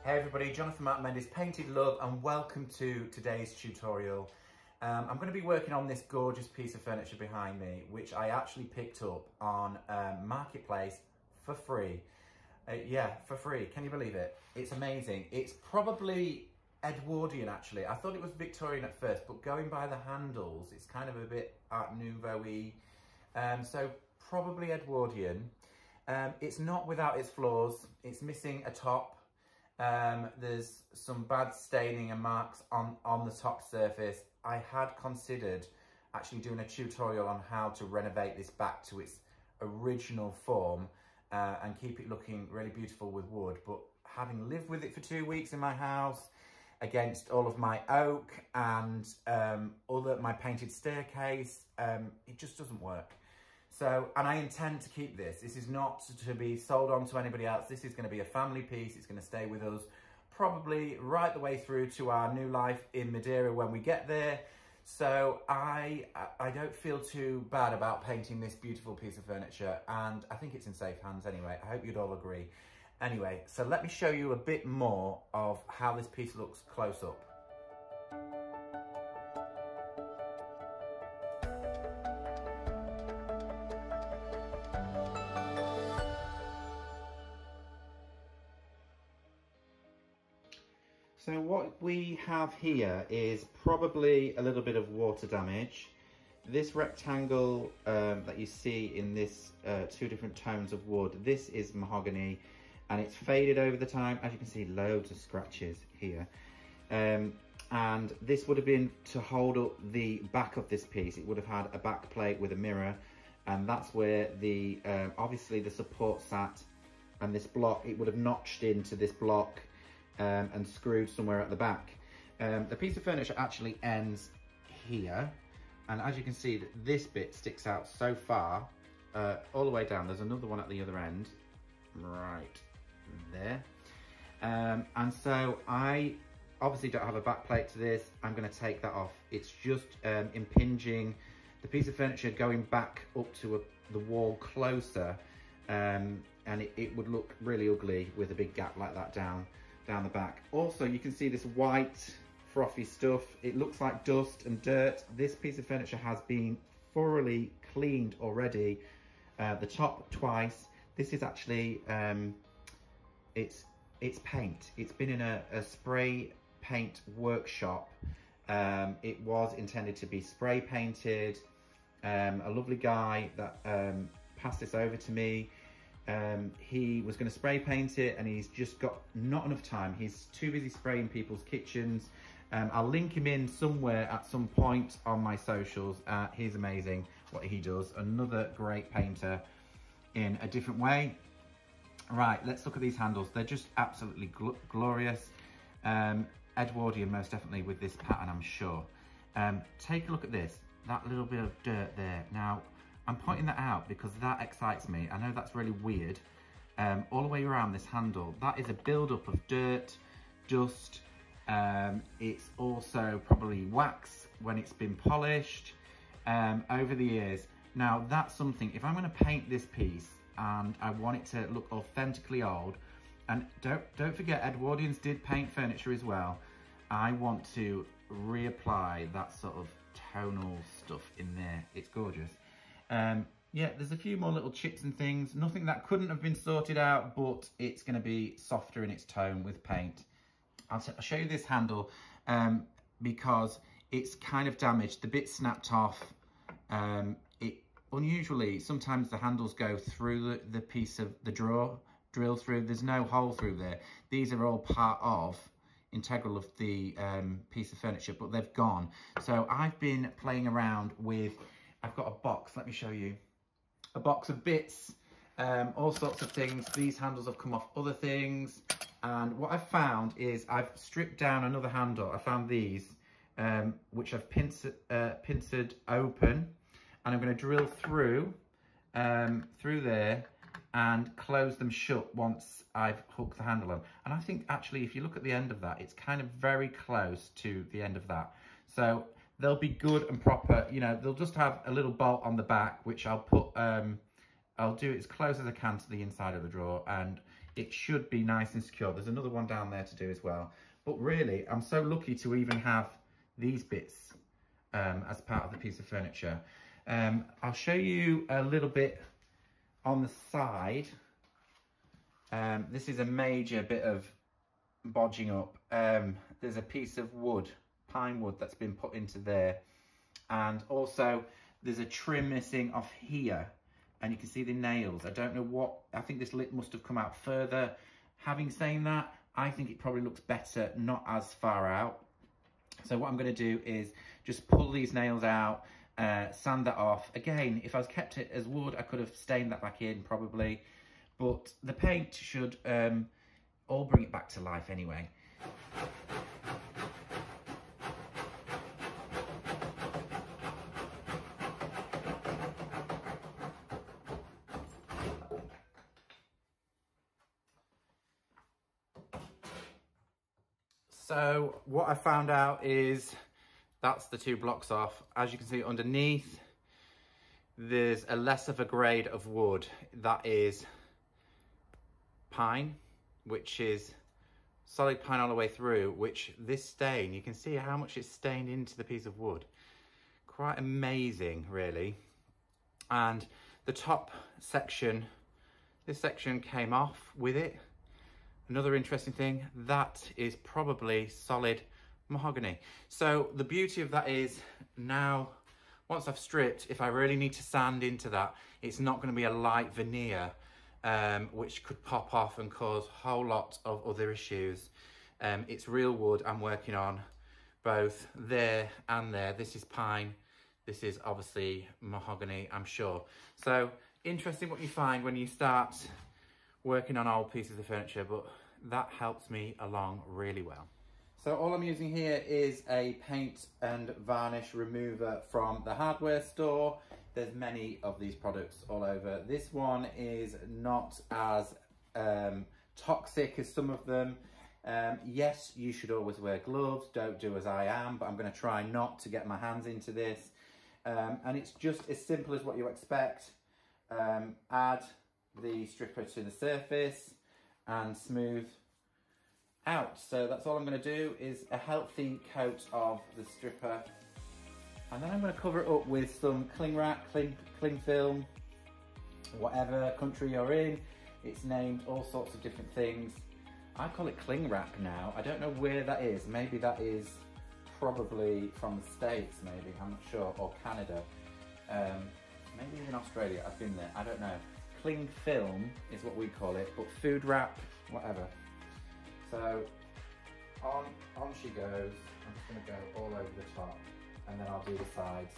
Hey everybody, Jonathan Mark Mendes, Painted Love, and welcome to today's tutorial. I'm going to be working on this gorgeous piece of furniture behind me, which I actually picked up on Marketplace for free. Yeah, for free. Can you believe it? It's amazing. It's probably Edwardian actually. I thought it was Victorian at first, but going by the handles, it's kind of a bit Art Nouveau-y. So probably Edwardian. It's not without its flaws. It's missing a top. There's some bad staining and marks on the top surface. I had considered actually doing a tutorial on how to renovate this back to its original form and keep it looking really beautiful with wood. But having lived with it for 2 weeks in my house against all of my oak and my painted staircase, it just doesn't work. So, and I intend to keep this. This is not to be sold on to anybody else. This is going to be a family piece. It's going to stay with us probably right the way through to our new life in Madeira when we get there. So I don't feel too bad about painting this beautiful piece of furniture, and I think it's in safe hands anyway. I hope you'd all agree. Anyway, so let me show you a bit more of how this piece looks close up. So what we have here is probably a little bit of water damage. This rectangle that you see in this two different tones of wood, this is mahogany and it's faded over the time. As you can see, loads of scratches here. And this would have been to hold up the back of this piece. It would have had a back plate with a mirror, and that's where the obviously the support sat, and this block, it would have notched into this block and screwed somewhere at the back. The piece of furniture actually ends here, and as you can see, this bit sticks out so far all the way down. There's another one at the other end right there, and so I obviously don't have a back plate to this. I'm going to take that off. It's just impinging the piece of furniture going back up to the wall closer, and it would look really ugly with a big gap like that down the back. Also, you can see this white frothy stuff. It looks like dust and dirt. This piece of furniture has been thoroughly cleaned already. The top twice. This is actually it's paint. It's been in a spray paint workshop. It was intended to be spray painted. A lovely guy that passed this over to me. He was going to spray paint it, and he's just got not enough time. He's too busy spraying people's kitchens. I'll link him in somewhere at some point on my socials. He's amazing what he does. Another great painter in a different way. Right, let's look at these handles. They're just absolutely glorious. Edwardian most definitely with this pattern, I'm sure. Take a look at this, that little bit of dirt there. Now, I'm pointing that out because that excites me. I know that's really weird. All the way around this handle, that is a build-up of dirt, dust. It's also probably wax when it's been polished over the years. Now, that's something, if I'm going to paint this piece and I want it to look authentically old, and don't forget, Edwardians did paint furniture as well. I want to reapply that sort of tonal stuff in there. It's gorgeous. Yeah, there's a few more little chips and things, nothing that couldn't have been sorted out, but it's going to be softer in its tone with paint. I'll show you this handle because it's kind of damaged. The bit snapped off. Unusually, sometimes the handles go through the piece of the drill through. There's no hole through there. These are all part of, integral of the piece of furniture, but they've gone. So I've been playing around with, I've got a box, let me show you. A box of bits, all sorts of things. These handles have come off other things. And what I've found is I've stripped down another handle. I found these, which I've pincered open. And I'm going to drill through there and close them shut once I've hooked the handle on. And I think actually, if you look at the end of that, it's kind of very close to the end of that. So they'll be good and proper. You know, they'll just have a little bolt on the back, which I'll put I'll do it as close as I can to the inside of the drawer, and it should be nice and secure. There's another one down there to do as well. But really, I'm so lucky to even have these bits as part of the piece of furniture. I'll show you a little bit on the side. This is a major bit of bodging up. There's a piece of wood, pine wood, that's been put into there. And also there's a trim missing off here, and you can see the nails. I don't know what, I think this lip must have come out further. Having said that, I think it probably looks better not as far out. So what I'm going to do is just pull these nails out, sand that off. Again, if I was kept it as wood, I could have stained that back in probably, but the paint should all bring it back to life anyway. So what I found out is that's the two blocks off. As you can see underneath, there's a less of a grade of wood that is pine, which is solid pine all the way through, which this stain, you can see how much it's stained into the piece of wood. Quite amazing, really. And the top section, this section came off with it. Another interesting thing, that is probably solid mahogany. So the beauty of that is now, once I've stripped, if I really need to sand into that, it's not going to be a light veneer, which could pop off and cause a whole lot of other issues. It's real wood I'm working on, both there and there. This is pine. This is obviously mahogany, I'm sure. So interesting what you find when you start working on old pieces of furniture, but that helps me along really well. So all I'm using here is a paint and varnish remover from the hardware store. There's many of these products all over. This one is not as toxic as some of them. Yes, you should always wear gloves. Don't do as I am, but I'm going to try not to get my hands into this. And it's just as simple as what you expect. Add the stripper to the surface and smooth out. So that's all I'm going to do, is a healthy coat of the stripper, and then I'm going to cover it up with some cling wrap, cling film, whatever country you're in. It's named all sorts of different things. I call it cling wrap now. I don't know where that is. Maybe that is probably from the States, maybe, I'm not sure, or Canada. Maybe even Australia, I've been there, I don't know. Cling film is what we call it, but food wrap, whatever. So on she goes. I'm just going to go all over the top, and then I'll do the sides.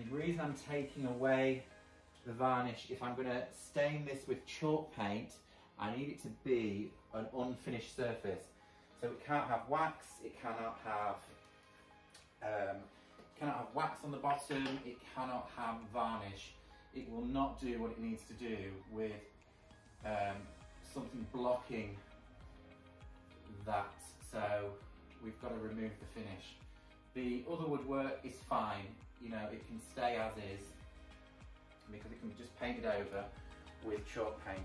The reason I'm taking away the varnish, if I'm going to stain this with chalk paint, I need it to be an unfinished surface. So it can't have wax, it cannot have wax on the bottom, it cannot have varnish. It will not do what it needs to do with something blocking that. So we've got to remove the finish. The other woodwork is fine, you know, it can stay as is, because it can be just painted over with chalk paint.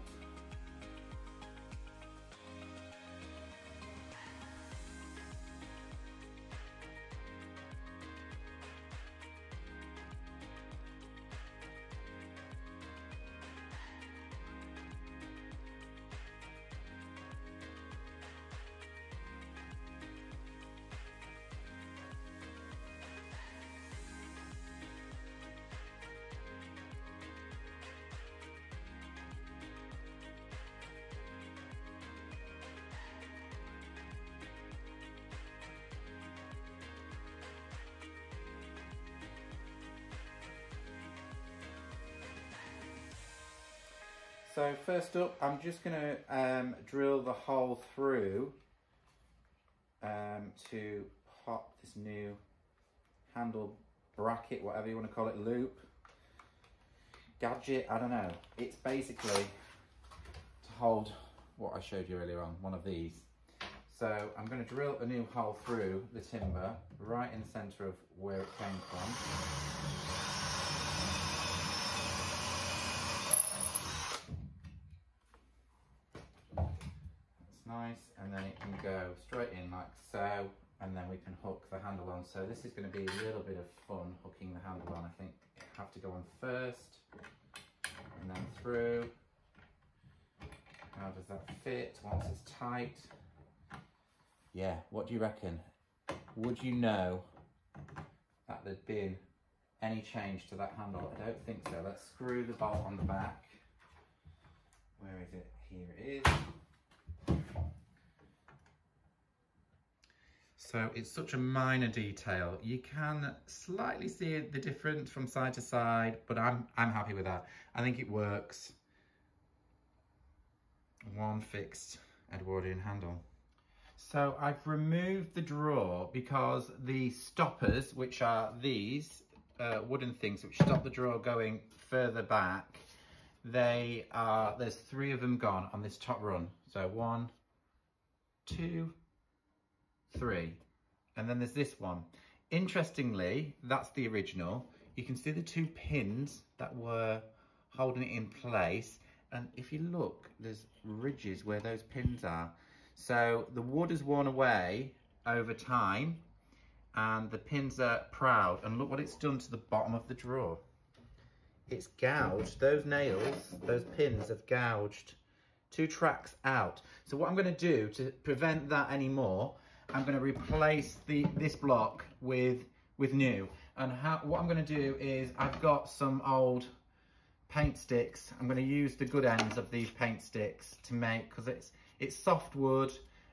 So first up, I'm just going to drill the hole through to pop this new handle bracket, whatever you want to call it, loop, gadget, I don't know. It's basically to hold what I showed you earlier on, one of these. So I'm going to drill a new hole through the timber, right in the centre of where it came from. That's nice, and then it can go straight in like so, and then we can hook the handle on. So this is going to be a little bit of fun hooking the handle on. I think you have to go on first, and then through. How does that fit once it's tight? Yeah, what do you reckon? Would you know that there'd been any change to that handle? I don't think so. Let's screw the bolt on the back. Where is it? Here it is. So it's such a minor detail. You can slightly see the difference from side to side, but I'm happy with that. I think it works. One fixed Edwardian handle. So I've removed the drawer because the stoppers, which are these wooden things which stop the drawer going further back, there's 3 of them gone on this top run. So 1, 2, 3, and then there's this one. Interestingly, that's the original. You can see the 2 pins that were holding it in place, and if you look, there's ridges where those pins are. So the wood has worn away over time, and the pins are proud, and look what it's done to the bottom of the drawer. It's gouged, those nails, those pins have gouged 2 tracks out. So what I'm going to do to prevent that anymore, I'm going to replace this block with new. And what I'm going to do is, I've got some old paint sticks. I'm going to use the good ends of these paint sticks to make, because it's soft wood,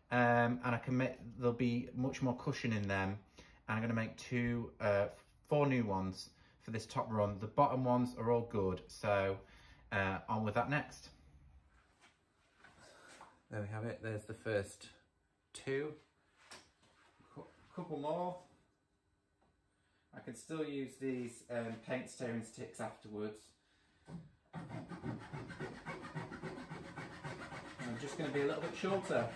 and I can make, there'll be much more cushion in them. And I'm going to make 4 new ones for this top run. The bottom ones are all good, so on with that next. There we have it. There's the first 2. Couple more. I can still use these paint stirring sticks afterwards. I'm just going to be a little bit shorter.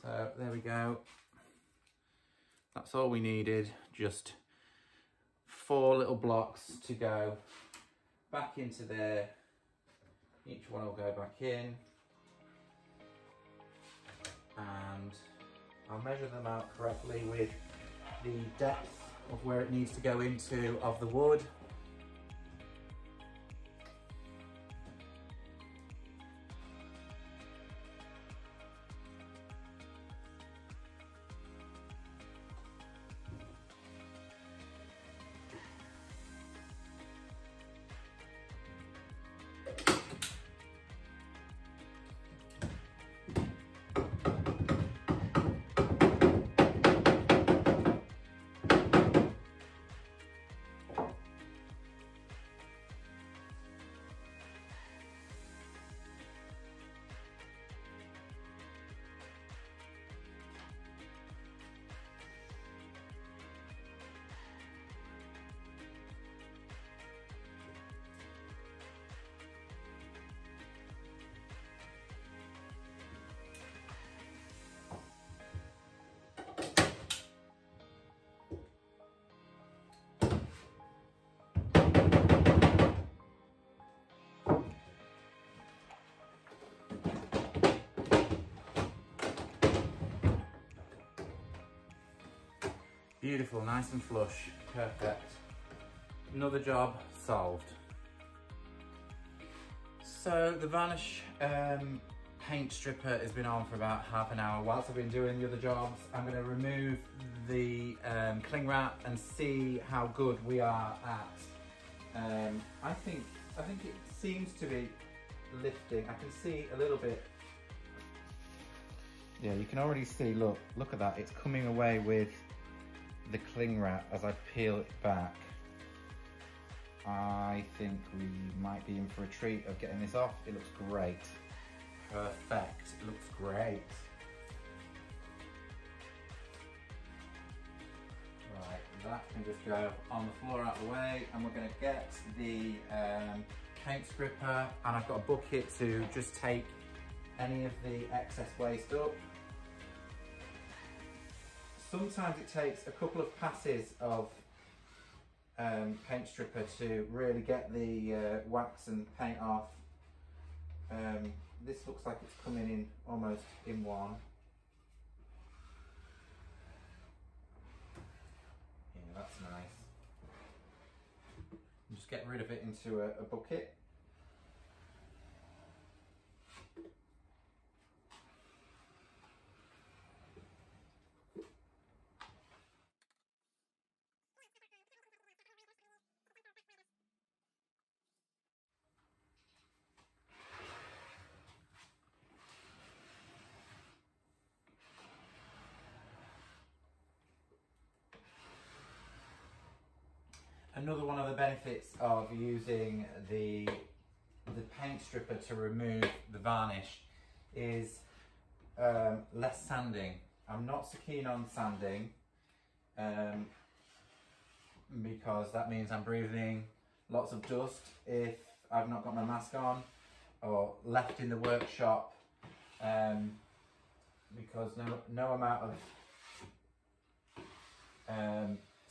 So there we go. That's all we needed, just 4 little blocks to go back into there. Each one will go back in, and I'll measure them out correctly with the depth of where it needs to go into of the wood. Beautiful, nice and flush, perfect. Another job solved. So the Varnish paint stripper has been on for about half an hour. Whilst I've been doing the other jobs, I'm going to remove the cling wrap and see how good we are at. I think it seems to be lifting. I can see a little bit Yeah, you can already see, look at that. It's coming away with the cling wrap as I peel it back. I think we might be in for a treat of getting this off. It looks great. Perfect, it looks great. Right, that can just go on the floor out of the way, and we're gonna get the paint stripper, and I've got a bucket to just take any of the excess waste up. Sometimes it takes a couple of passes of paint stripper to really get the wax and paint off. This looks like it's coming in almost in one. Yeah, that's nice. Just get rid of it into a bucket. Another one of the benefits of using the paint stripper to remove the varnish is less sanding. I'm not so keen on sanding because that means I'm breathing lots of dust if I've not got my mask on, or left in the workshop, because no amount of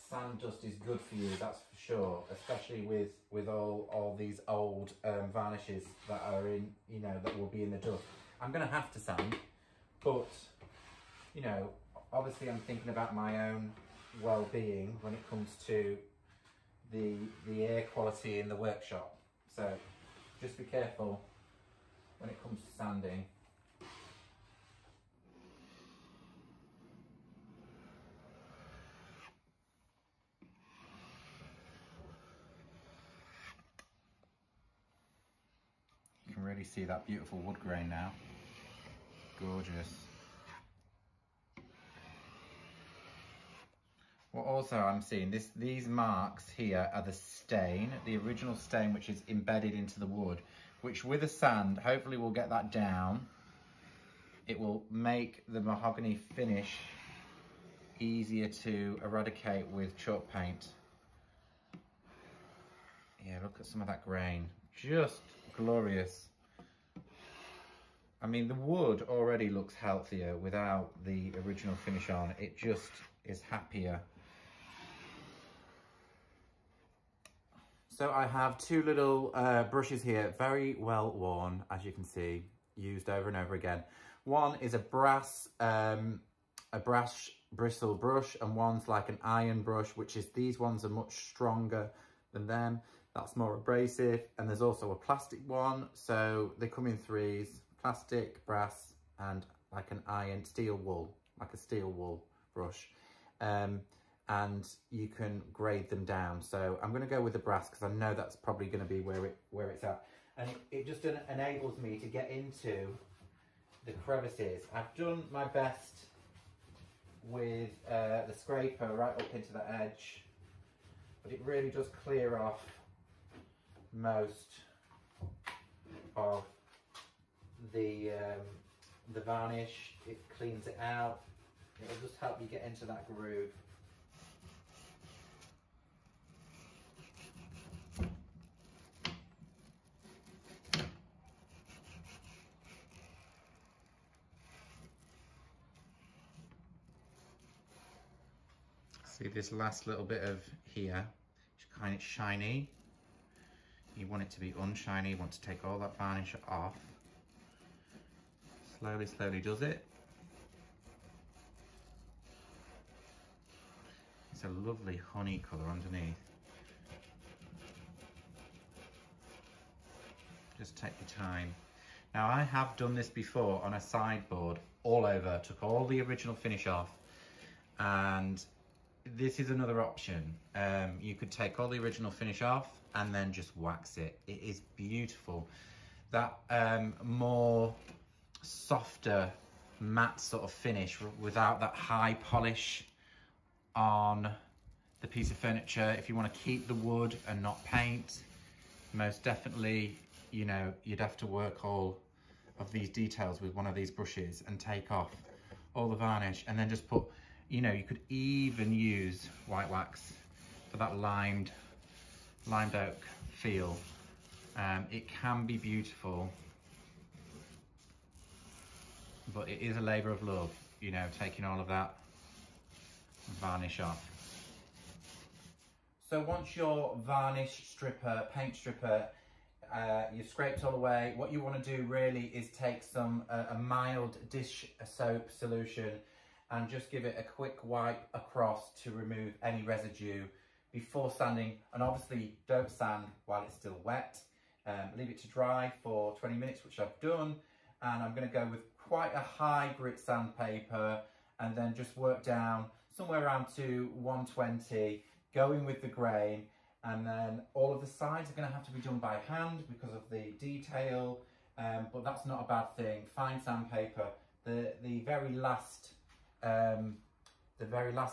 sand dust is good for you, that's for sure, especially with all these old varnishes that are in, you know, that will be in the dust. I'm going to have to sand, but, you know, obviously I'm thinking about my own well-being when it comes to the air quality in the workshop. So just be careful when it comes to sanding. You can really see that beautiful wood grain now. Gorgeous. What also I'm seeing, these marks here are the stain, the original stain which is embedded into the wood, which with a sand, hopefully we'll get that down. It will make the mahogany finish easier to eradicate with chalk paint. Yeah, look at some of that grain, just glorious. I mean, the wood already looks healthier without the original finish on. It just is happier. So I have two little brushes here, very well worn, as you can see, used over and over again. One is a brass bristle brush, and one's like an iron brush, which is, these ones are much stronger than them. That's more abrasive. And there's also a plastic one. So they come in threes, plastic, brass, and like an iron steel wool, like a steel wool brush. And you can grade them down. So I'm going to go with the brass because I know that's probably going to be where it's at. And it just enables me to get into the crevices. I've done my best with the scraper right up into the edge, but it really does clear off most of the varnish. It cleans it out. It'll just help you get into that groove. See this last little bit of here, it's kind of shiny. You want it to be unshiny, you want to take all that varnish off. Slowly, slowly does it. It's a lovely honey colour underneath. Just take your time. Now I have done this before on a sideboard all over, took all the original finish off, and this is another option. You could take all the original finish off and then just wax it. It is beautiful. That more softer matte sort of finish without that high polish on the piece of furniture. If you want to keep the wood and not paint, most definitely, you know, you'd have to work all of these details with one of these brushes and take off all the varnish, and then just put, you know, you could even use white wax for that limed oak feel. It can be beautiful, but it is a labour of love, you know, taking all of that varnish off. So once your varnish stripper, paint stripper, you've scraped all away, what you want to do really is take some a mild dish soap solution and just give it a quick wipe across to remove any residue before sanding. And obviously don't sand while it's still wet. Leave it to dry for 20 minutes, which I've done. And I'm going to go with quite a high grit sandpaper and then just work down somewhere around to 120, going with the grain. And then all of the sides are going to have to be done by hand because of the detail, but that's not a bad thing. Fine sandpaper. The very last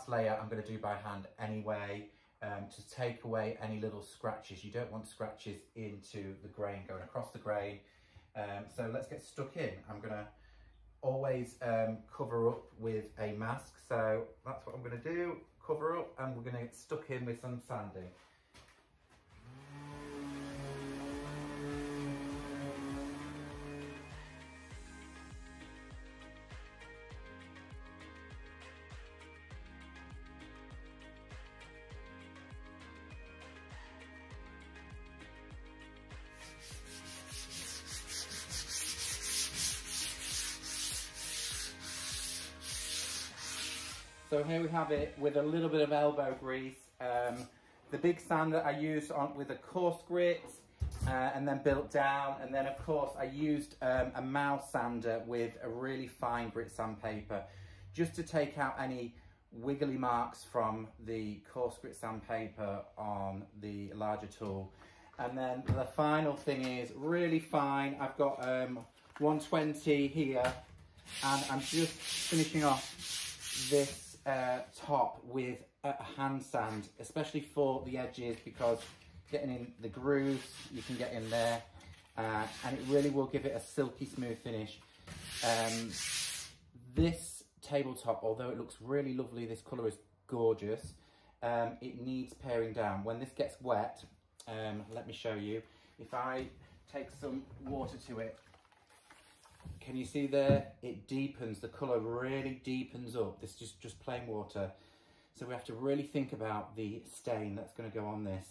layer I'm going to do by hand anyway, to take away any little scratches. You don't want scratches into the grain, going across the grain. So let's get stuck in. I'm going to always cover up with a mask. So that's what I'm going to do. Cover up, and we're going to get stuck in with some sanding. So here we have it with a little bit of elbow grease. The big sander I used with a coarse grit and then built down. And then of course I used a mouse sander with a really fine grit sandpaper just to take out any wiggly marks from the coarse grit sandpaper on the larger tool. And then the final thing is really fine. I've got 120 here, and I'm just finishing off this top with a hand sand, especially for the edges, because getting in the grooves, you can get in there, and it really will give it a silky smooth finish. This tabletop, although it looks really lovely, this colour is gorgeous, it needs paring down. When this gets wet, let me show you. If I take some water to it, can you see there? It deepens, the colour really deepens up. This is just plain water. So we have to really think about the stain that's going to go on this.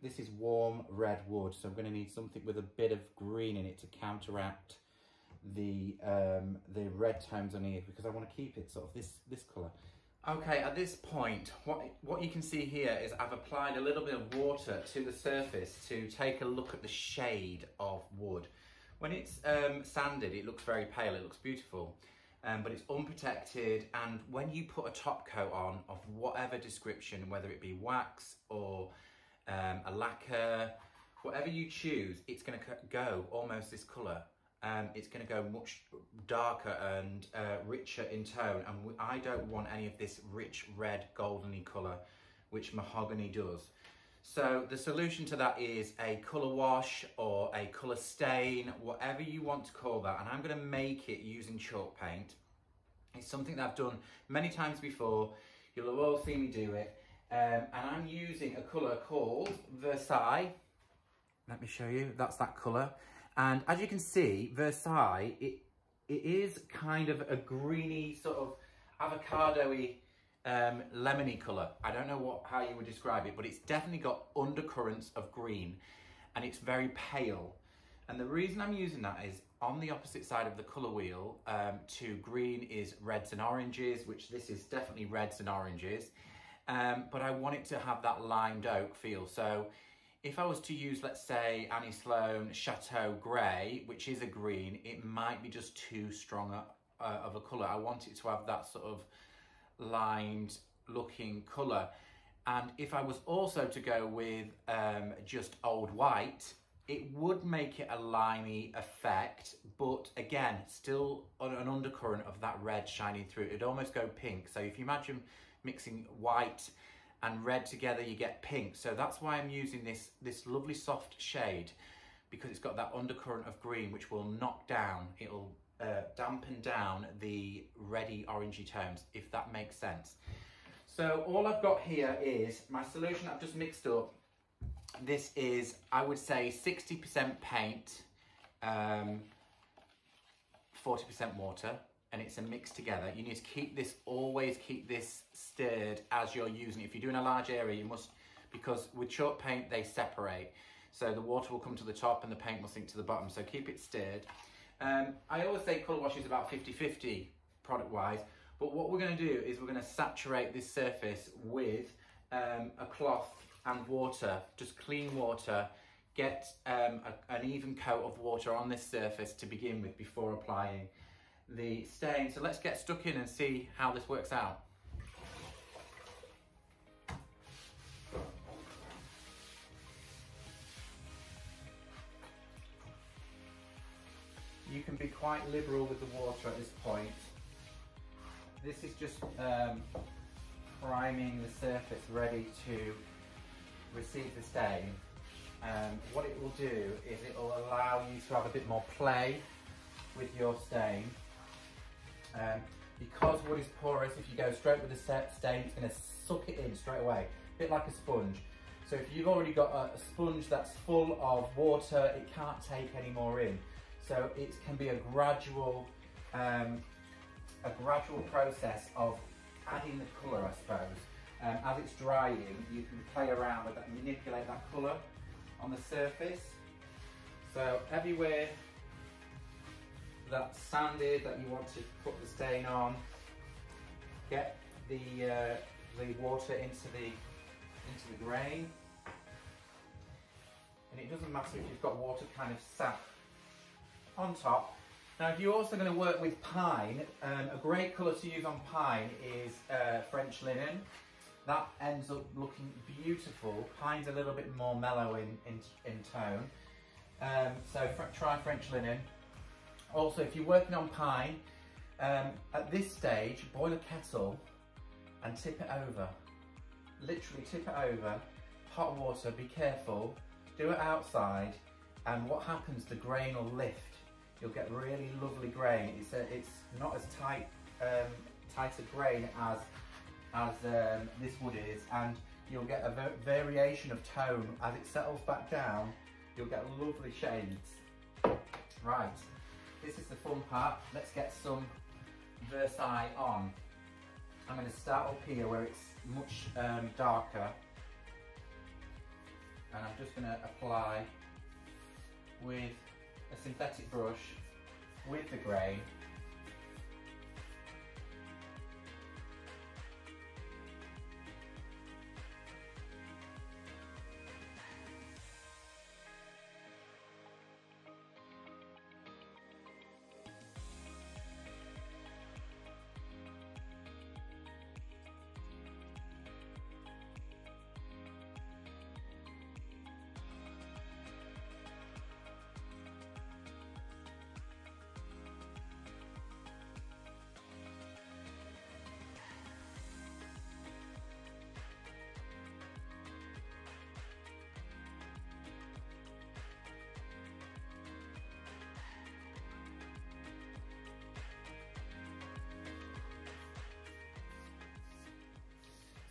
This is warm red wood, so I'm going to need something with a bit of green in it to counteract the red tones on here, because I want to keep it sort of this colour. Okay, at this point, what you can see here is I've applied a little bit of water to the surface to take a look at the shade of wood. When it's sanded, it looks very pale, it looks beautiful, but it's unprotected, and when you put a top coat on of whatever description, whether it be wax or a lacquer, whatever you choose, it's going to go almost this colour. It's going to go much darker and richer in tone, and I don't want any of this rich red goldeny colour, which mahogany does. So the solution to that is a colour wash or a colour stain, whatever you want to call that, and I'm going to make it using chalk paint. It's something that I've done many times before. You'll have all seen me do it, and I'm using a colour called Versailles. Let me show you, that's that colour. And as you can see, Versailles, it is kind of a greeny, sort of avocado-y, lemony colour. I don't know how you would describe it, but it's definitely got undercurrents of green, and it's very pale. And the reason I'm using that is on the opposite side of the colour wheel to green is reds and oranges, which this is definitely reds and oranges, but I want it to have that limed oak feel. So if I was to use, let's say, Annie Sloan Chateau Grey, which is a green, it might be just too strong of a colour. I want it to have that sort of lined looking colour. And if I was also to go with just old white, it would make it a limey effect, but again, still an undercurrent of that red shining through. It'd almost go pink. So if you imagine mixing white and red together, you get pink. So that's why I'm using this lovely soft shade, because it's got that undercurrent of green, which will knock down, it'll dampen down the reddy orangey tones, if that makes sense. So all I've got here is my solution I've just mixed up. This is, I would say, 60% paint, 40% water, and it's a mix together. You need to keep this, always keep this stirred as you're using it. If you're doing a large area, you must, because with chalk paint, they separate. So the water will come to the top and the paint will sink to the bottom, so keep it stirred. I always say colour wash is about 50-50 product-wise, but what we're going to do is we're going to saturate this surface with a cloth and water, just clean water. Get an even coat of water on this surface to begin with before applying the stain. So let's get stuck in and see how this works out. You can be quite liberal with the water at this point. This is just priming the surface ready to receive the stain. What it will do is it will allow you to have a bit more play with your stain. Because wood is porous, if you go straight with the stain, it's going to suck it in straight away, a bit like a sponge. So if you've already got a sponge that's full of water, it can't take any more in. So it can be a gradual process of adding the colour, I suppose. As it's drying, you can play around with that, manipulate that colour on the surface. So everywhere that's sanded that you want to put the stain on, get the water into the grain. And it doesn't matter if you've got water kind of sat on top. Now, if you're also going to work with pine, a great colour to use on pine is French linen. That ends up looking beautiful. Pine's a little bit more mellow in tone. So try French linen. Also, if you're working on pine, at this stage, boil a kettle and tip it over. Literally tip it over, hot water, be careful, do it outside, and what happens, the grain will lift. You'll get really lovely grain. It's not as tight a grain as this wood is, and you'll get a variation of tone as it settles back down. You'll get lovely shades. Right, this is the fun part. Let's get some Versailles on. I'm going to start up here where it's much darker, and I'm just going to apply with a synthetic brush with the grain.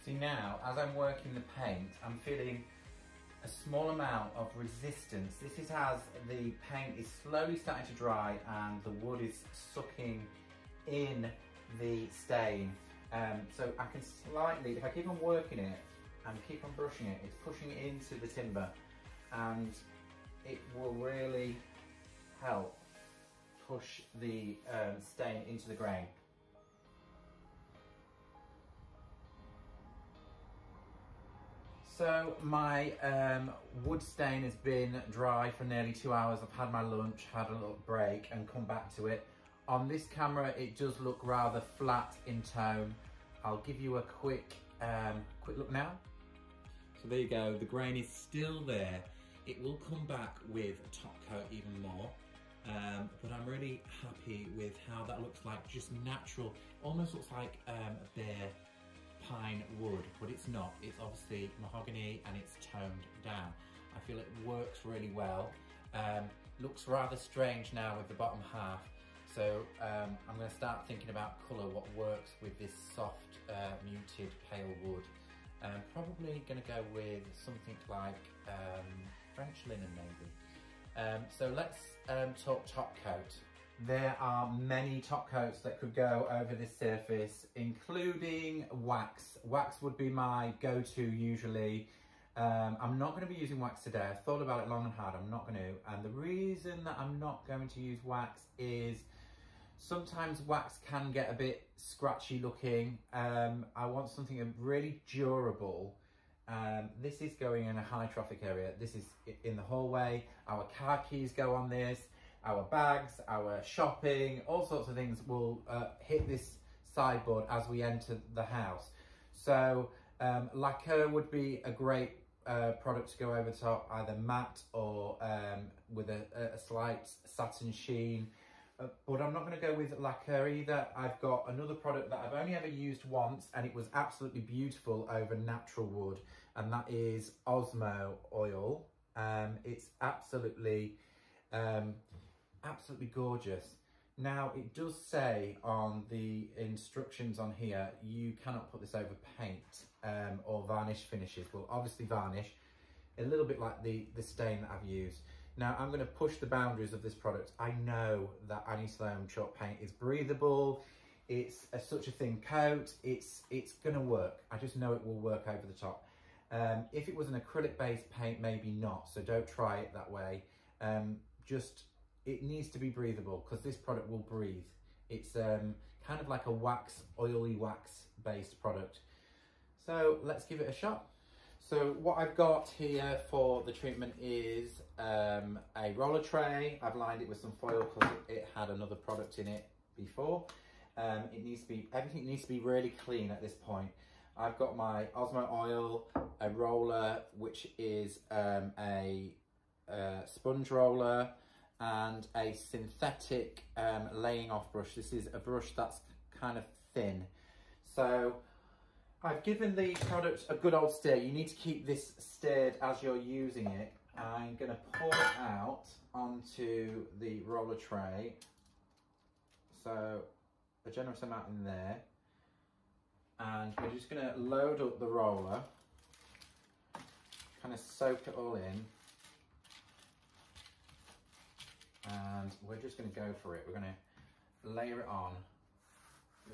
See now, as I'm working the paint, I'm feeling a small amount of resistance. This is as the paint is slowly starting to dry and the wood is sucking in the stain. So I can slightly, if I keep on working it and keep on brushing it, it's pushing it into the timber, and it will really help push the stain into the grain. So my wood stain has been dry for nearly 2 hours. I've had my lunch, had a little break and come back to it. On this camera it does look rather flat in tone. I'll give you a quick look now. So there you go, the grain is still there. It will come back with top coat even more, but I'm really happy with how that looks like, just natural, almost looks like a bare pine wood, but it's not. It's obviously mahogany and it's toned down. I feel it works really well. Looks rather strange now with the bottom half, so I'm going to start thinking about colour, what works with this soft muted pale wood. Probably going to go with something like French linen maybe. So let's talk top coat. There are many top coats that could go over this surface, including wax. Wax would be my go-to usually. I'm not going to be using wax today. I've thought about it long and hard. I'm not going to. And the reason that I'm not going to use wax is sometimes wax can get a bit scratchy looking. I want something really durable. This is going in a high traffic area. This is in the hallway. Our car keys go on this. Our bags, our shopping, all sorts of things will hit this sideboard as we enter the house. So lacquer would be a great product to go over the top, either matte or with a slight satin sheen. But I'm not going to go with lacquer either. I've got another product that I've only ever used once and it was absolutely beautiful over natural wood, and that is Osmo oil. It's absolutely gorgeous. Now it does say on the instructions on here you cannot put this over paint or varnish finishes. Well, obviously varnish, a little bit like the stain that I've used. Now I'm going to push the boundaries of this product. I know that Annie Sloan Chalk Paint is breathable. It's such a thin coat. It's going to work. I just know it will work over the top. If it was an acrylic based paint, maybe not. So don't try it that way. It needs to be breathable because this product will breathe. It's kind of like a wax, oily wax based product. So let's give it a shot. So what I've got here for the treatment is a roller tray. I've lined it with some foil because it had another product in it before. Everything needs to be really clean at this point. I've got my Osmo oil, a roller, which is a sponge roller, and a synthetic laying off brush. This is a brush that's kind of thin. So I've given the product a good old stir. You need to keep this stirred as you're using it. I'm going to pour it out onto the roller tray. So a generous amount in there. And we're just going to load up the roller, kind of soak it all in. And we're just going to go for it. We're going to layer it on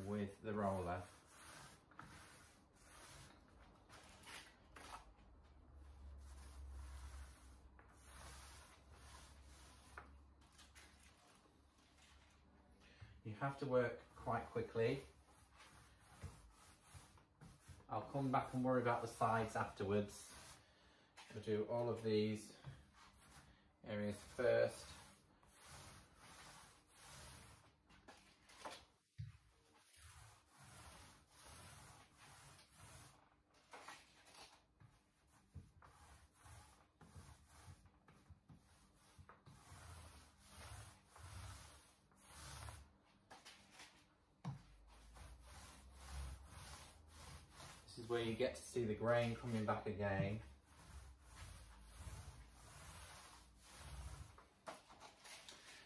with the roller. You have to work quite quickly. I'll come back and worry about the sides afterwards. We'll do all of these areas first. This is where you get to see the grain coming back again.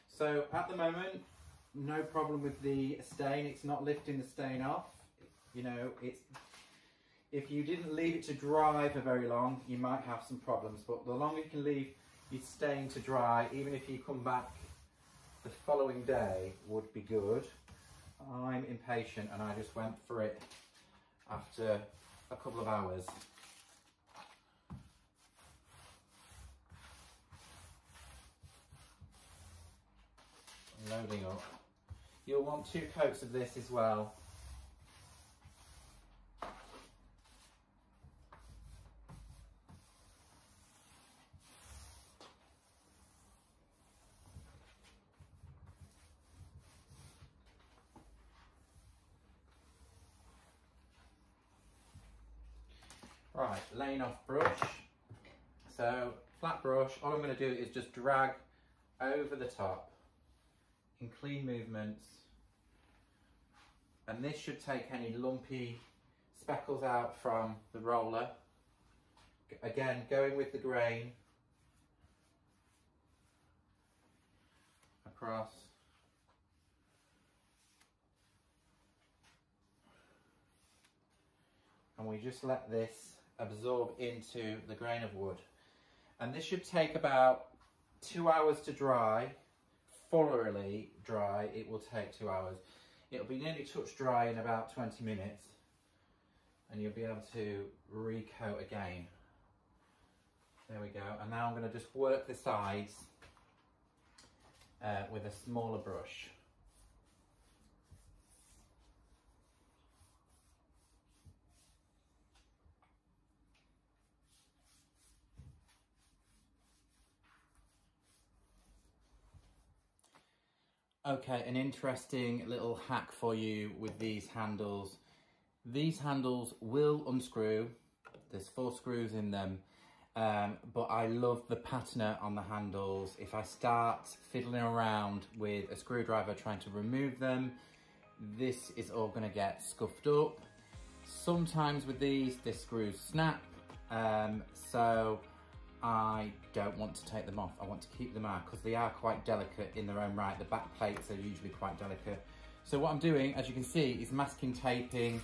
So at the moment, no problem with the stain. It's not lifting the stain off. You know, if you didn't leave it to dry for very long, you might have some problems. But the longer you can leave your stain to dry, even if you come back the following day, would be good. I'm impatient and I just went for it after a couple of hours. Loading up. You'll want 2 coats of this as well. Right, laying off brush. So flat brush. All I'm going to do is just drag over the top in clean movements, and this should take any lumpy speckles out from the roller. Again, going with the grain across. And we just let this absorb into the grain of wood. And this should take about 2 hours to dry. Thoroughly dry, it will take 2 hours. It'll be nearly touch dry in about 20 minutes. And you'll be able to recoat again. There we go. And now I'm going to just work the sides with a smaller brush. Okay, an interesting little hack for you with these handles. These handles will unscrew. There's 4 screws in them, but I love the patina on the handles. If I start fiddling around with a screwdriver trying to remove them, this is all gonna get scuffed up. Sometimes with these, the screws snap, so I don't want to take them off. I want to keep them out because they are quite delicate in their own right. The back plates are usually quite delicate. So what I'm doing, as you can see, is masking taping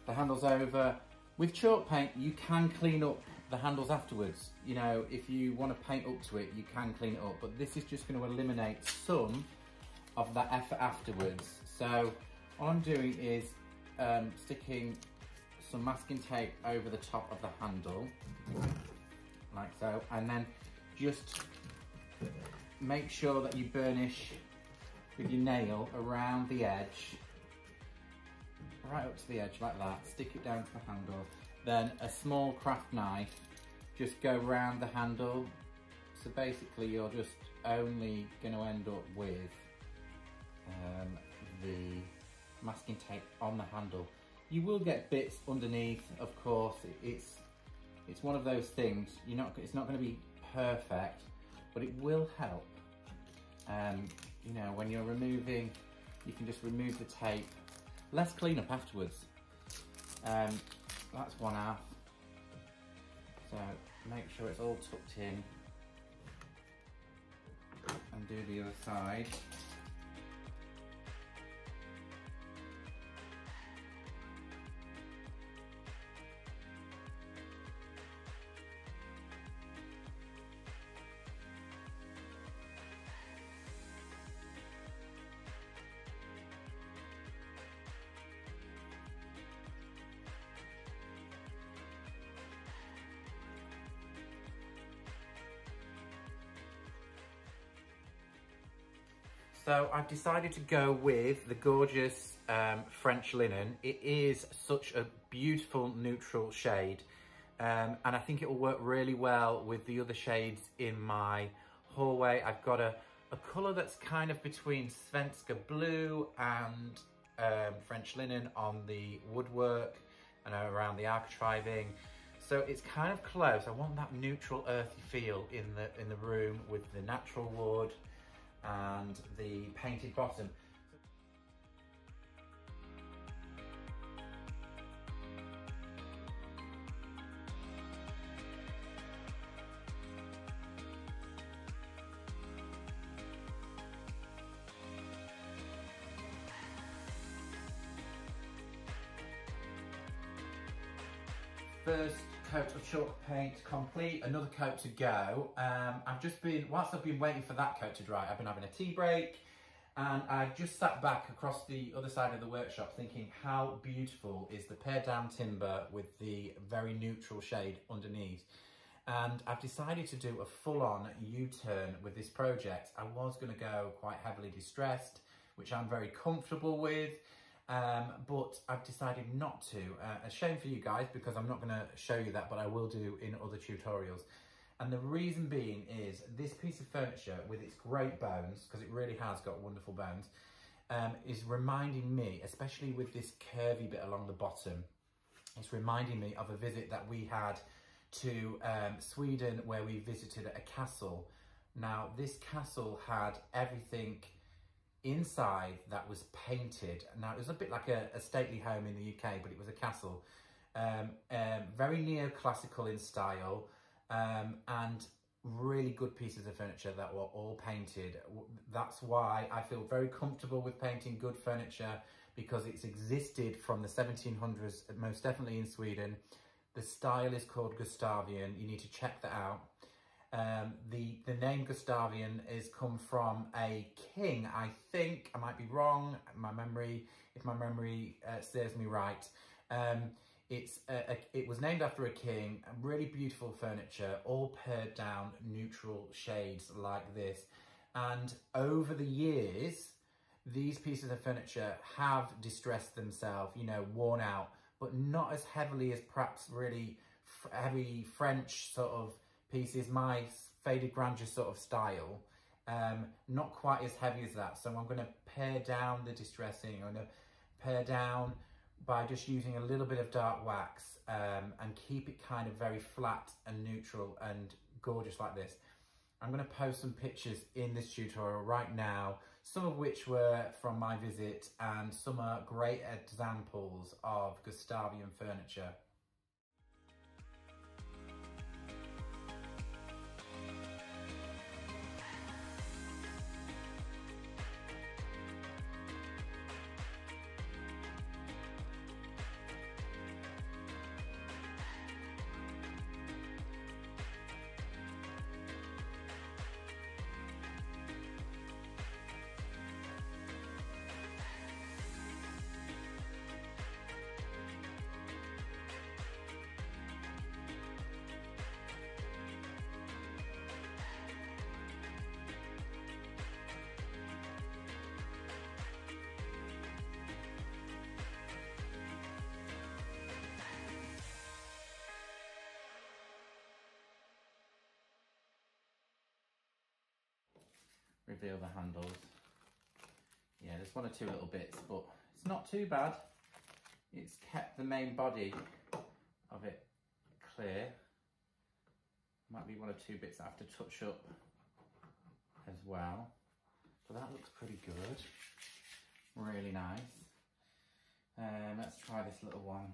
the handles over. With chalk paint, you can clean up the handles afterwards. You know, if you want to paint up to it, you can clean it up, but this is just going to eliminate some of that effort afterwards. So all I'm doing is sticking some masking tape over the top of the handle, like so, and then just make sure that you burnish with your nail around the edge, right up to the edge like that. Stick it down to the handle. Then a small craft knife, just go round the handle. So basically you're just only going to end up with the masking tape on the handle. You will get bits underneath, of course. It's one of those things. It's not going to be perfect, but it will help. You know, when you're removing, you can just remove the tape. Less cleanup afterwards. That's one half. So make sure it's all tucked in, and do the other side. So I've decided to go with the gorgeous French linen. It is such a beautiful neutral shade, and I think it will work really well with the other shades in my hallway. I've got a colour that's kind of between Svenska blue and French linen on the woodwork and around the architriving. So it's kind of close. I want that neutral earthy feel in the room with the natural wood and the painted bottom. First coat of chalk paint complete, another coat to go. Whilst I've been waiting for that coat to dry, I've been having a tea break, and I've just sat back across the other side of the workshop thinking how beautiful is the pared down timber with the very neutral shade underneath. And I've decided to do a full-on U-turn with this project. I was going to go quite heavily distressed, which I'm very comfortable with. But I've decided not to. A shame for you guys, because I'm not going to show you that, but I will do in other tutorials. And the reason being is this piece of furniture with its great bones, because it really has got wonderful bones, is reminding me, especially with this curvy bit along the bottom, it's reminding me of a visit that we had to Sweden, where we visited a castle. Now, this castle had everything inside that was painted. Now, it was a bit like a stately home in the UK, but it was a castle. Very neoclassical in style, and really good pieces of furniture that were all painted. That's why I feel very comfortable with painting good furniture, because it's existed from the 1700s, most definitely in Sweden. The style is called Gustavian. You need to check that out. The name Gustavian is come from a king, I think. I might be wrong. If my memory serves me right. It was named after a king. Really beautiful furniture, all pared down, neutral shades like this. And over the years, these pieces of furniture have distressed themselves, you know, worn out, but not as heavily as perhaps really heavy French sort of pieces, my faded grandeur sort of style. Not quite as heavy as that. So I'm going to pare down the distressing. I'm going to pare down by just using a little bit of dark wax, and keep it kind of very flat and neutral and gorgeous like this. I'm going to post some pictures in this tutorial right now, some of which were from my visit, and some are great examples of Gustavian furniture. Reveal the handles. Yeah, there's one or two little bits, but it's not too bad. It's kept the main body of it clear. Might be one or two bits I have to touch up as well. But that looks pretty good. Really nice. Let's try this little one.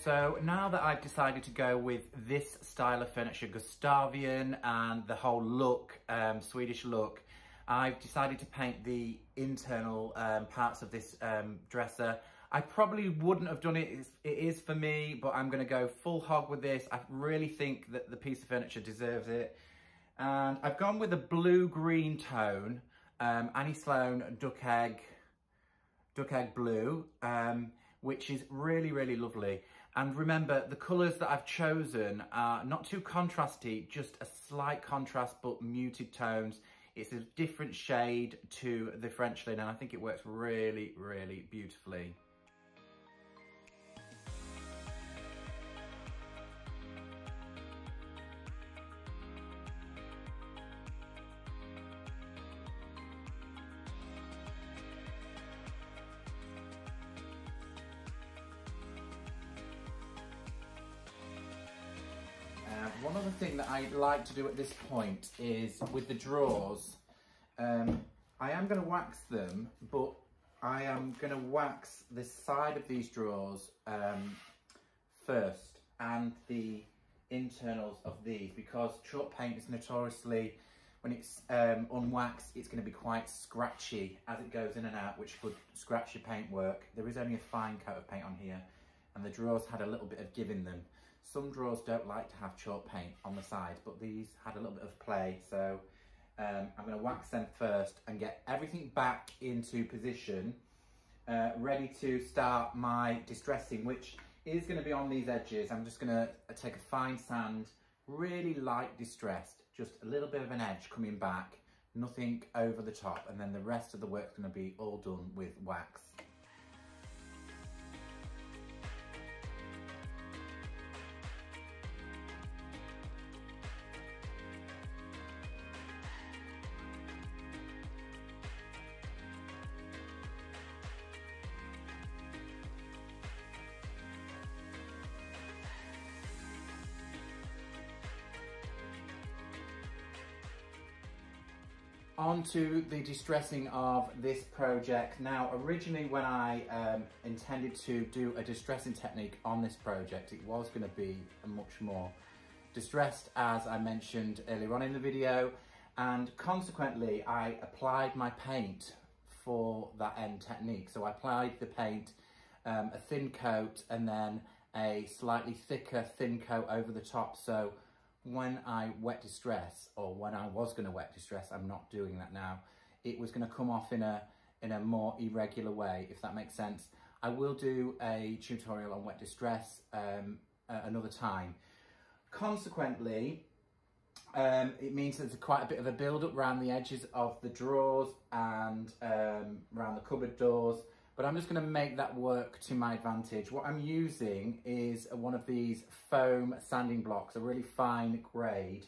So now that I've decided to go with this style of furniture, Gustavian, and the whole look, Swedish look, I've decided to paint the internal parts of this dresser. I probably wouldn't have done it, it is for me, but I'm gonna go full hog with this. I really think that the piece of furniture deserves it. And I've gone with a blue-green tone, Annie Sloan Duck Egg Blue, which is really, really lovely. And remember, the colours that I've chosen are not too contrasty, just a slight contrast, but muted tones. It's a different shade to the French linen, and I think it works really, really beautifully. One other thing that I like to do at this point is with the drawers, I am going to wax them, but I am going to wax the side of these drawers first, and the internals of these, because chalk paint is notoriously when it's unwaxed, it's going to be quite scratchy as it goes in and out, which could scratch your paintwork. There is only a fine coat of paint on here, and the drawers had a little bit of give in them. Some drawers don't like to have chalk paint on the sides, but these had a little bit of play, so I'm going to wax them first and get everything back into position, ready to start my distressing, which is going to be on these edges. I'm just going to take a fine sand, really light distressed, just a little bit of an edge coming back, nothing over the top, and then the rest of the work's going to be all done with wax. On to the distressing of this project. Now, originally when I intended to do a distressing technique on this project, it was going to be much more distressed, as I mentioned earlier on in the video, and consequently I applied my paint for that end technique. So I applied the paint, a thin coat, and then a slightly thicker thin coat over the top. So when I wet distress, or when I was going to wet distress, I'm not doing that now, it was going to come off in a more irregular way, if that makes sense. I will do a tutorial on wet distress another time. Consequently, it means there's quite a bit of a build-up around the edges of the drawers and around the cupboard doors, but I'm just going to make that work to my advantage. What I'm using is one of these foam sanding blocks, a really fine grade,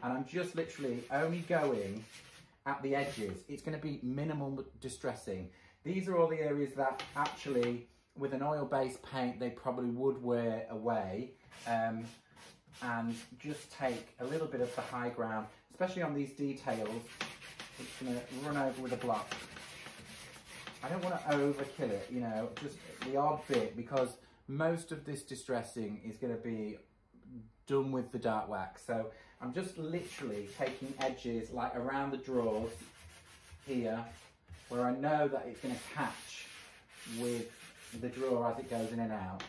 and I'm just literally only going at the edges. It's going to be minimal distressing. These are all the areas that actually, with an oil-based paint, they probably would wear away, and just take a little bit of the high ground, especially on these details. It's going to run over with a block. I don't want to overkill it, you know, just the odd bit, because most of this distressing is going to be done with the dark wax. So I'm just literally taking edges like around the drawers here, where I know that it's going to catch with the drawer as it goes in and out.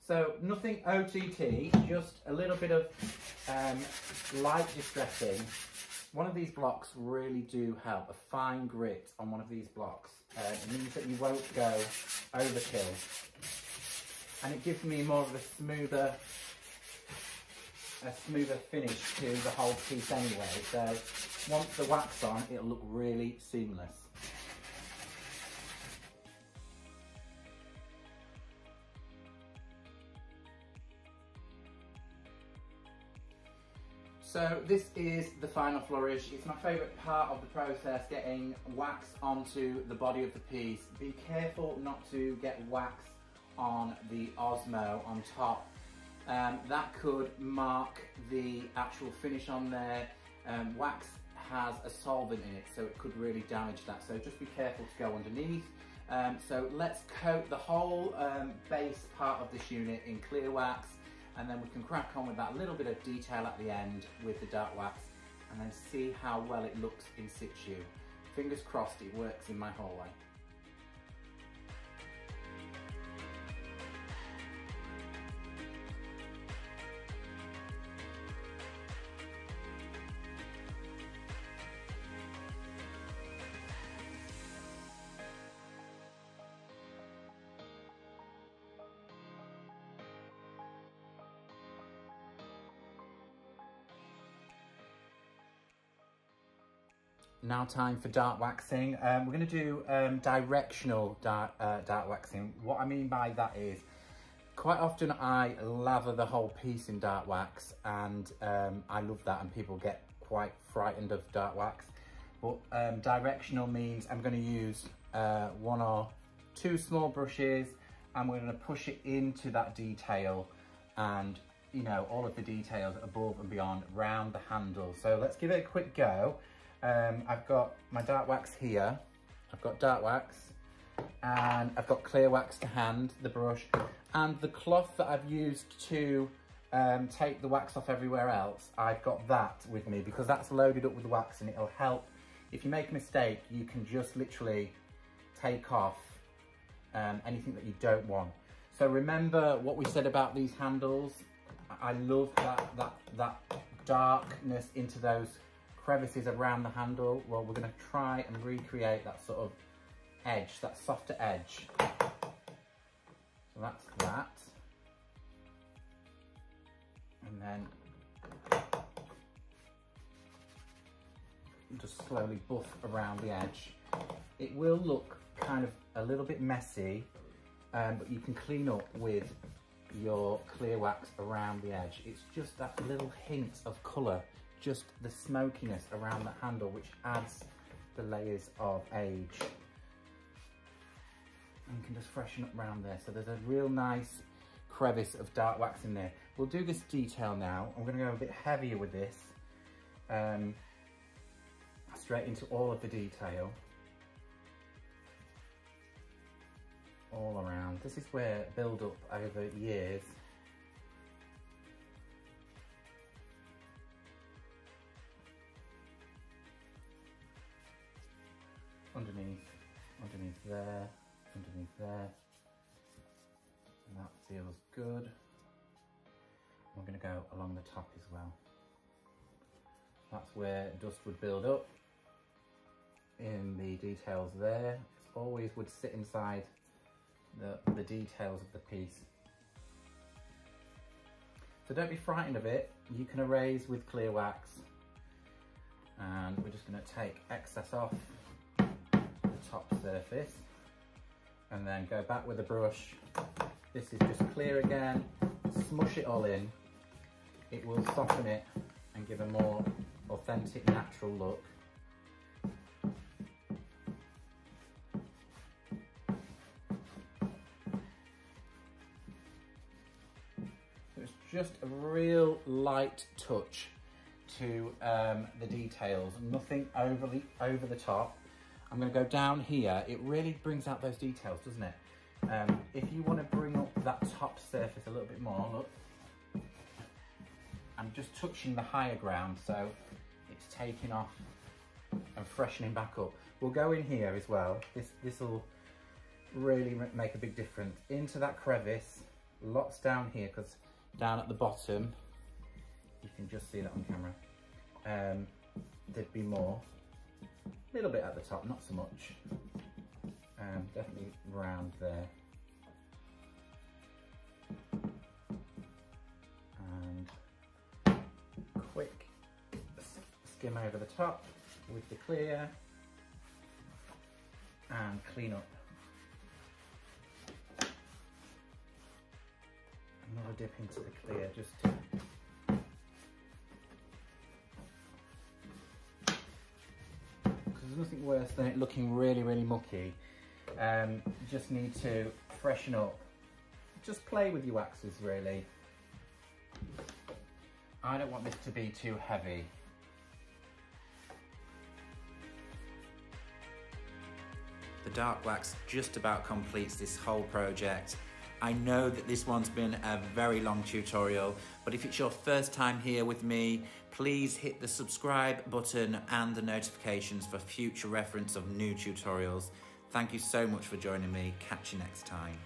So nothing OTT, just a little bit of light distressing. One of these blocks really do help. A fine grit on one of these blocks. It means that you won't go overkill. And it gives me more of a smoother finish to the whole piece anyway. So once the wax on, it'll look really seamless. So this is the final flourish. It's my favourite part of the process, getting wax onto the body of the piece. Be careful not to get wax on the Osmo on top. That could mark the actual finish on there. Wax has a solvent in it, so it could really damage that. So just be careful to go underneath. So let's coat the whole base part of this unit in clear wax, and then we can crack on with that little bit of detail at the end with the dark wax, and then see how well it looks in situ. Fingers crossed it works in my hallway. Now time for dark waxing. We're going to do directional dark waxing. What I mean by that is, quite often I lather the whole piece in dark wax, and I love that, and people get quite frightened of dark wax. But directional means I'm going to use one or two small brushes, and we're going to push it into that detail, and you know, all of the details above and beyond round the handle. So let's give it a quick go. I've got my dark wax here, I've got dark wax, and I've got clear wax to hand, the brush, and the cloth that I've used to take the wax off everywhere else, I've got that with me because that's loaded up with wax and it'll help. If you make a mistake, you can just literally take off anything that you don't want. So remember what we said about these handles. I love that darkness into those crevices around the handle. Well, we're going to try and recreate that sort of edge, that softer edge. So that's that. And then just slowly buff around the edge. It will look kind of a little bit messy, but you can clean up with your clear wax around the edge. It's just that little hint of colour, just the smokiness around the handle, which adds the layers of age. And you can just freshen up around there. So there's a real nice crevice of dark wax in there. We'll do this detail now. I'm going to go a bit heavier with this, straight into all of the detail. All around. This is where build up over years. Underneath there, underneath there. And that feels good. We're going to go along the top as well. That's where dust would build up in the details there. It always would sit inside the details of the piece. So don't be frightened of it. You can erase with clear wax. And we're just going to take excess off the top surface and then go back with a brush. This is just clear again. Smush it all in. It will soften it and give a more authentic, natural look. Just a real light touch to the details, nothing over the top. I'm going to go down here. It really brings out those details, doesn't it? If you want to bring up that top surface a little bit more, look. I'm just touching the higher ground, so it's taking off and freshening back up. We'll go in here as well. This will really make a big difference. Into that crevice, lots down here, because down at the bottom, you can just see that on camera, there'd be more. A little bit at the top, not so much. Definitely round there. And quick skim over the top with the clear and clean up. Another dip into the clear, just to because there's nothing worse than it looking really mucky. You just need to freshen up. Just play with your waxes, really. I don't want this to be too heavy. The dark wax just about completes this whole project. I know that this one's been a very long tutorial, but if it's your first time here with me, please hit the subscribe button and the notifications for future reference of new tutorials. Thank you so much for joining me. Catch you next time.